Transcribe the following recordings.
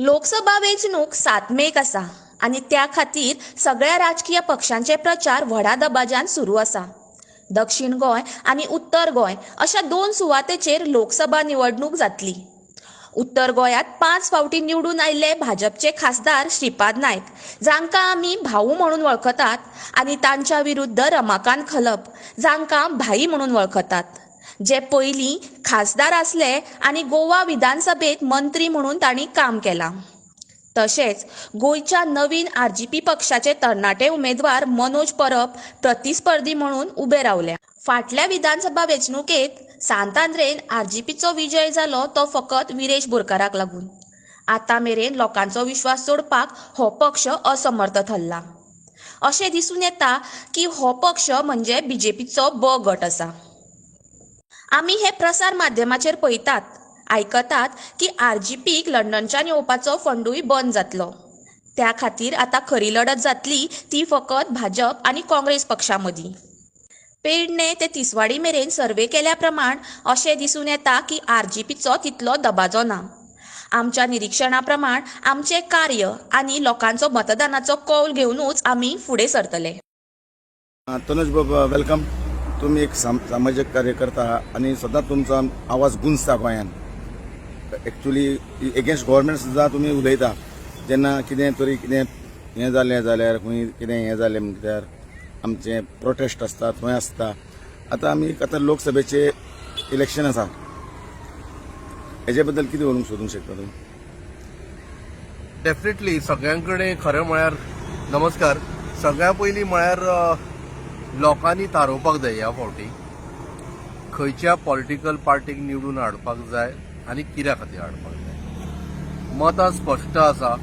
लोकसभा वेंचणूक 7 मेक आसा आणि त्या खातीर सगळ्या राजकीय पक्षांचे प्रचार व्हडा दबाज्यान सुरू आसा। दक्षिण गोंय आणि उत्तर गोंय अशा दोन सुवातेचेर लोकसभा निवडणूक जातली। उत्तर गोंयांत 5 फावटी निवडून आयिल्ले भाजपचे खासदार श्रीपाद नायक, जांकां आमी भाऊ म्हणून वळखतात, आणि तांच्या विरुद्ध रमाकांत खलप, जांकां भाई म्हणून वळखतात, जे पयलीं खासदार आसले आणि गोवा विधानसभेत मंत्री म्हणून तांणी काम केलां। तशेंच गोंयच्या नवीन आरजीपी पक्षाचे तरणाटे उमेदवार मनोज परब प्रतिस्पर्धी म्हणून उबे रावल्या। फाटल्या विधानसभा वेंचणुकेंत सांतांद्रेन आरजीपीचो विजय जालो तो फकत विरेश बोरकाराक लागून। आतां मेरेन लोकांचो विश्वास जोडपाक हो पक्ष असमर्थ थरला। अशें दिसून येता की हो पक्ष म्हणजे बीजेपीचो ब गट आसा। आमी हे प्रसार माध्यमाचेर पळयतात, आयकतात की आरजीपीक लंडनच्यान येवपाचो फंडूय बंद जातलो। त्या खातीर आतां खरी लढत जातली ती फकत भाजप आणि काँग्रेस पक्षां मदीं। पेडणे ते तिसवाडी मेरेन सर्वे केल्या प्रमाण अशें दिसून येता की आरजीपीचो तितलो दबाजो ना। आमच्या निरीक्षणा प्रमाण आमचें कार्य आनी लोकांचो मतदानाचो कौल घेवनूच आमी फुडें सरतले। तनुज बाबा, वेलकम। तुम्ही एक सामाजिक कार्यकर्ता आणि सदांच तुमचो आवाज गुंजता गोंयांत। एक्चुअली एगेन्स्ट गव्हर्नमेंट सुद्दां तुम्ही उलयता। जेन्ना कितें तरी कितें हें जालें जाल्यार खंय कितें हें जालें म्हणल्यार आमचे प्रोटेस्ट आसता, थंय आसता। आतां लोकसभेचे इलेक्शन आसा, हेजे बद्दल कितें उलोवंक सोदूंक शकता तुम्ही? डेफिनेटली सगळ्यांकडे खरें म्हळ्यार नमस्कार। सगळ्या पयलीं म्हळ्यार लोकांनी थारोवपाक जाय ह्या फावटी खंयच्या पॉलिटिकल पार्टीक निवडून हाडपाक जाय आनी कित्या खातीर हाडपाक जाय। मतां स्पश्ट आसा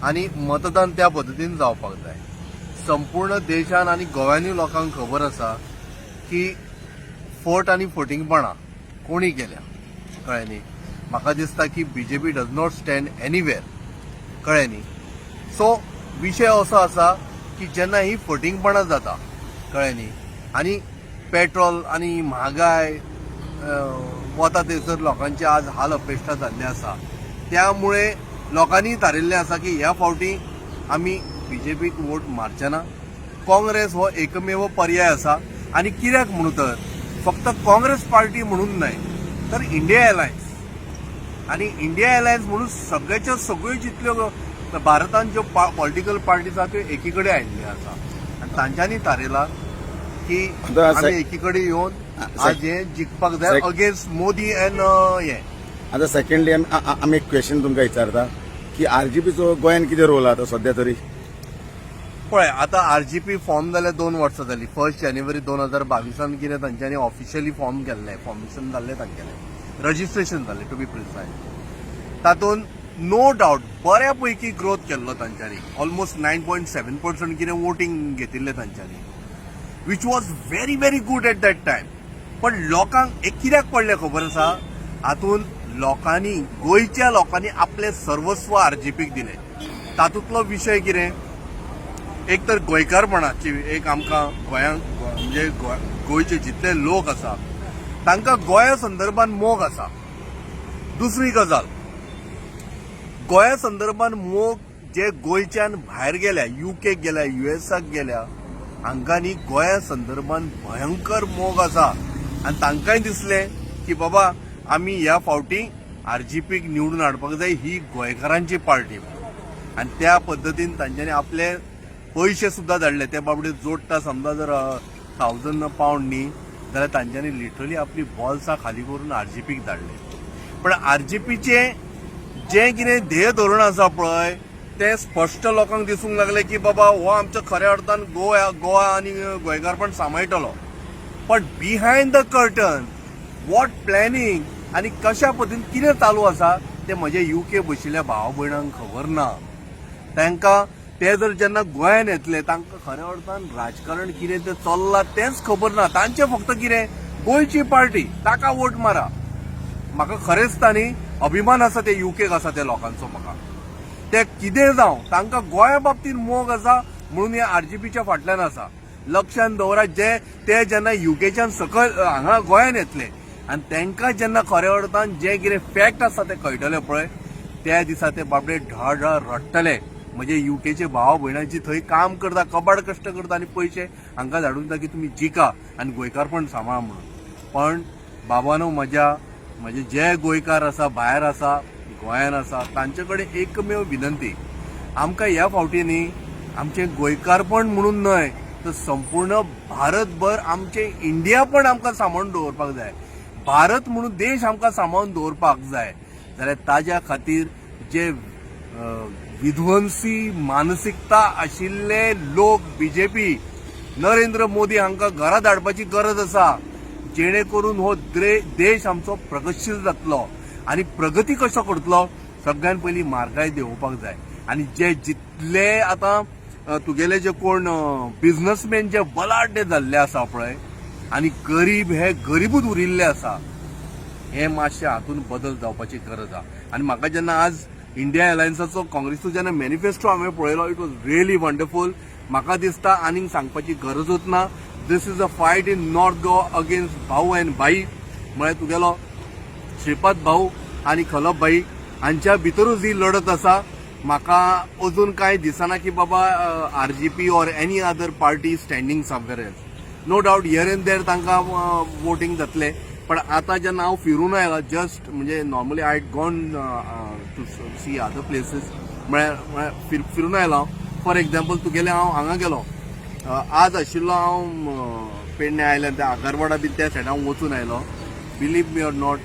आनी मतदान त्या पद्दतीन जावपाक जाय। संपूर्ण देशान आनी गोव्यानूय लोकांक खबर आसा की फट आनी फटिंगपणां कोणी केल्या, कळ्ळें न्ही। म्हाका दिसता की BJP does not stand anywhere, कळ्ळें न्ही। सो विशय असो आसा की जेन्ना ही फटिंगपणां जाता, कळ्ळें न्ही, आनी पेट्रोल आनी म्हारगाय वता थंयसर लोकांचे आज हाल अपेश्टा जाल्ले आसा। त्यामुळे लोकांनी थारिल्लें आसा की ह्या फावटी आमी बीजेपीक वोट मारचे ना। काँग्रेस हो एकमेव पर्याय आसा, आनी कित्याक म्हणून तर फक्त काँग्रेस पार्टी म्हणून न्हय तर इंडिया अलायन्स, आनी इंडिया अलायन्स म्हणून सगळ्याच्यो सगळ्यो जितल्यो भारतांत ज्यो पॉलिटिकल पार्टीज आसा त्यो एकी कडेन आयिल्ल्यो आसा, आनी तांच्यांनी थारयलां की आमी एकी कडेन येवन आज हें जिखपाक जाय अगेन्स्ट मोदी एंड हें। आतां सेकंडली आमी एक क्वेश्चन तुमकां विचारता की आरजीपीचो गोंयांत कितें रोल आसा सध्या तरी? पळय, आतां आरजीपी फॉर्म जाले 2 वर्सां जालीं। 1 जानेवारी 2022 कितें तांच्यांनी ऑफिशियली फॉर्म केल्लें, फॉर्मेशन जाल्लें तांगेलें, रजिस्ट्रेशन जाल्लें टू बी प्रिसायज। तातूंत नो डावट बऱ्या पैकी ग्रोथ केल्लो तांच्यांनी, ऑलमोस्ट 9.7% कितें वोटींग घेतिल्लें तांच्यांनी, which was very very good at that time. पण लोकांक एक कित्याक पडलें खबर आसा, हातूंत लोकांनी, गोंयच्या लोकांनी आपलें सर्वस्व आरजीपीक दिलें। तातूंतलो विशय कितें, एक तर गोंयकारपणाची एक आमकां गोंयांत म्हणजे गोंयचे जितले लोक आसा तांकां गोंया संदर्भात मोग आसा। दुसरी गजाल, गोंया संदर्भात मोग जे गोंयच्यान भायर गेल्या, यूकेक गेल्या, युएसाक गेल्या, हांकांनी गोंया संदर्भात भयंकर मोग आसा। आनी तांकांय दिसलें की बाबा आमी ह्या फावटी आरजीपीक निवडून हाडपाक जाय, ही गोंयकारांची पार्टी। आनी त्या पद्दतीन तांच्यांनी आपले पयशे सुद्दां धाडले। ते बाबडीत जोडटा समजा जर 1000 पावंड न्ही जाल्यार तांच्यांनी लिटरली आपली बॉल्सां खाली करून आरजीपीक धाडले। पण आरजीपीचे जे कितें ध्येय धोरण आसा पळय ते स्पश्ट लोकांक दिसूंक लागले की बाबा हो आमच्या खऱ्या अर्थान गोवा आनी गोंयकारपण सांबाळटलो। पण behind the curtain what planning आनी कशा पद्दतीन कितें चालू आसा ते म्हजे यूके बशिल्ल्या भाव भयणांक खबर ना। तांकां ते जर जेन्ना गोंयांत येतले तांकां खऱ्या अर्थान राजकारण कितें तें चल्लां तेंच खबर ना। तांचें फक्त कितें गोंयची पार्टी, ताका वोट मारा। म्हाका खरेंच दिसता अभिमान आसा ते यूकेक आसा त्या लोकांचो। म्हाका ते कितें जावं तांकां गोंया बाबतींत मोग आसा म्हणून हे आरजीपीच्या फाटल्यान आसा। लक्षांत दवरात, ते जेन्ना यूकेच्यान सकयल हांगा गोंयांत येतले आनी तांकां जेन्ना खऱ्या अर्थान जे कितें फॅक्ट आसा ते कळटले पळय, त्या दिसा ते बाबडे ढळ रडटले म्हणजे युकेचे भाव भयणांची थंय काम करता कबाड कश्ट करता आणि पैसे हांकां धाडून दिता की तुमी जिका आनी गोंयकारपण सांबाळा म्हणून. पण बाबानो म्हणजे जे गोंयकार आसा भायर आसा गोंयान आसा तांचे कडेन एकमेव विनंती, आमकां ह्या फावटी न्ही आमचें गोंयकारपण म्हणून न्हय तर संपूर्ण भारतभर आमचें इंडिया पण आमकां सांबाळून दवरपाक जाय. भारत म्हणून देश आमकां सांबाळून दवरपाक जाय जाल्यार ताज्या खातीर जे विध्वंसी मानसिकता आशिल्ले लोक बीजेपी नरेंद्र मोदी हांकां घरा धाडपाची गरज आसा, जेणे करून हो देश आमचो प्रगतशील जातलो. आनी प्रगती कशो करतलो, सगळ्यात पयलीं म्हारगाय देंवोवपाक जाय. आनी जे जितले आतां तुगेले जे कोण बिझनसमॅन जे बलाढ्य जाल्ले आसा पळय आनी गरीब हे गरीबूच उरिल्ले आसा, हे मातशें हातून बदल जावपाची गरज आहा. आनी म्हाका जेन्ना आज इंडिया अलायन्साचो काँग्रेसचो जेन्ना मॅनिफेस्टो हांवें पळयलो, इट वॉज रियली वंडरफूल. म्हाका दिसता आनीक सांगपाची गरजूच ना. This is a fight in North Goa against भाऊ अँड भाई, म्हळ्यार तुगेलो श्रीपाद भाऊ आनी खलप भाई हांच्या भितरूच ही लढत आसा. म्हाका अजून कांय दिसना की बाबा RGP or any other party standing somewhere else. No doubt here and there तांकां वोटींग जातले. पण आता जेन्ना हांव फिरून आयला जस्ट म्हणजे normally I gone to see other places, म्हळ्यार फिरून आयला. फॉर एक्झाम्पल तुगेले हांव हांगा गेलो, आज आशिल्लो हांव पेडणे आयलँड त्या आगारवाडा बी त्या सायडान वचून आयलो. बिलीव मी ऑर नॉट,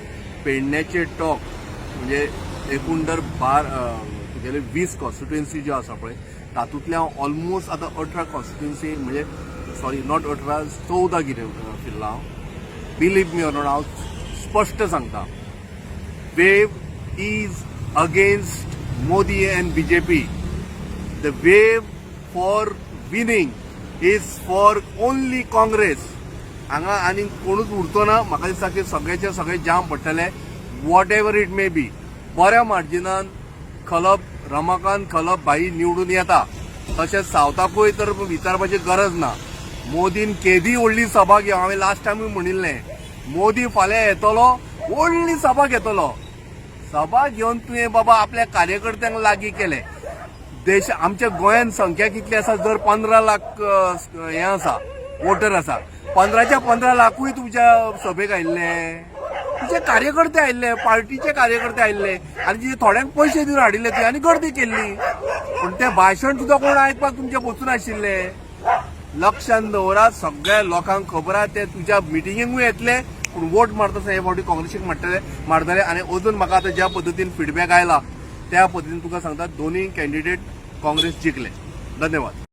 पेडण्याचे टॉक म्हणजे एकूण तुगेले 20 कॉन्स्टिट्युएन्सी ज्यो आसा पळय तातूंतले हांव ऑलमोस्ट आतां 18 कॉन्स्टिट्युएन्सी म्हणजे सॉरी नॉट 18 14 कितें फिरला हांव. बिलीव मी ऑर नॉट, हांव स्पश्ट सांगता, wave is against Modi and BJP. The wave for winning is for only Congress. हांगा आनी कोणूच उरचो ना. म्हाका दिसता की सगळेचे सगळे जाम पडटले, what ever it may be. बऱ्या मार्जिनान रमाकांत खलप भाई निवडून येता. तशेंच सावथाकूय तर विचारपाची गरज ना. मोदीन केदी व्हडली सभा घेवं, हांवें लास्ट टायमूय म्हणिल्लें मोदी फाल्यां येतलो, व्हडली सभा घेतलो. सभा घेवन तुवें बाबा आपल्या कार्यकर्त्यांक लागीं केले. देश आमच्या गोंयांत संख्या कितली आसा, जर 15 लाख हे आसा वोटर आसा, 15च्या 15 लाखूय तुमच्या सभेक आयिल्ले, तुझे कार्यकर्ते आयिल्ले, पार्टीचे कार्यकर्ते आयिल्ले आनी जे थोड्यांक पयशे दिवन हाडिल्ले ते आनी गर्दी केल्ली. पूण तें भाशण सुद्दां कोण आयकपाक तुमचे बसून आशिल्ले. लक्षांत दवरात, सगळ्या लोकांक खबर आहा ते तुज्या मिटिंगेकूय येतले, पूण वोट मारता हे फावटी काँग्रेसीक मारतले. आनी अजून म्हाका आतां ज्या पद्दतीन फीडबॅक आयला त्या पद्दतीन तुका सांगता दोनूय कॅन्डिडेट काँग्रेस जिखले. धन्यवाद.